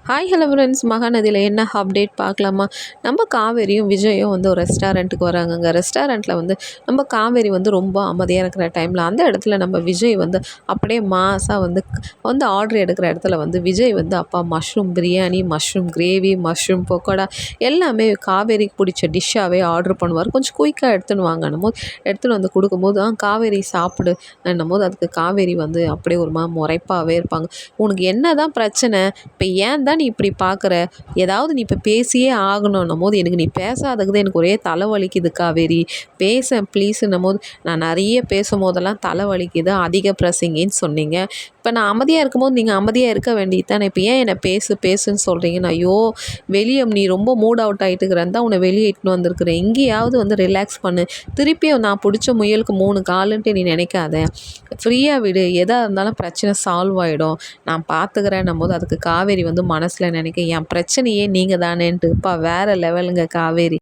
Hi hello friends, மகாநதியில் என்ன update பார்க்கலாமா? நம்ம காவேரியும் விஜயும் வந்து ஒரு ரெஸ்டாரண்ட்டுக்கு வராங்கங்க. ரெஸ்டாரண்ட்டில் வந்து நம்ம காவேரி வந்து ரொம்ப அமைதியாக இருக்கிற டைமில் அந்த இடத்துல நம்ம விஜய் வந்து அப்படியே மாஸாக வந்து ஆர்டர் எடுக்கிற இடத்துல வந்து விஜய் வந்து அப்பா mushroom biryani, mushroom gravy, mushroom pakoda எல்லாமே காவேரிக்கு பிடிச்ச டிஷ்ஷாகவே ஆர்டர் பண்ணுவார். கொஞ்சம் குயிக்காக எடுத்துன்னு வாங்கணும் போது எடுத்துன்னு வந்து கொடுக்கும்போது காவேரி சாப்பிடு என்னும்போது அதுக்கு காவேரி வந்து அப்படியே ஒரு முறைப்பாகவே இருப்பாங்க. உனக்கு என்ன தான் பிரச்சனை? இப்போ ஏன் தான் நீ இப்படி பார்க்குற? ஏதாவது நீ இப்போ பேசியே ஆகணுன்னும் போது எனக்கு நீ பேசாதது தான் எனக்கு ஒரே தலைவலிக்குது காவேரி. பேசேன் ப்ளீஸுன்னும் போது நான் நிறைய பேசும்போதெல்லாம் தலைவலிக்குது, அதிக ப்ரெஸ்ஸிங்கின்னு சொன்னீங்க. இப்போ நான் அமைதியாக இருக்கும்போது நீங்கள் அமைதியாக இருக்க வேண்டியது தானே. இப்போ ஏன் என்னை பேசுன்னு சொல்கிறீங்கன்னு? ஐயோ, வெளியே நீ ரொம்ப மூட் அவுட் ஆகிட்டுக்கிறேன் தான் உன்னை வெளியே இட்டுன்னு வந்திருக்கிறேன். எங்கேயாவது வந்து ரிலாக்ஸ் பண்ணு. திருப்பியும் நான் பிடிச்ச முயலுக்கு 3 காலுன்ட்டு நீ நினைக்காத. ஃப்ரீயாக விடு. எதாக இருந்தாலும் பிரச்சனை சால்வ் ஆகிடும். நான் பார்த்துக்கிறேன்னும் போது அதுக்கு காவேரி வந்து மனசில் நினைக்க என் பிரச்சனையே நீங்கள் தானேன்ட்டு. வேறு லெவலுங்க காவேரி.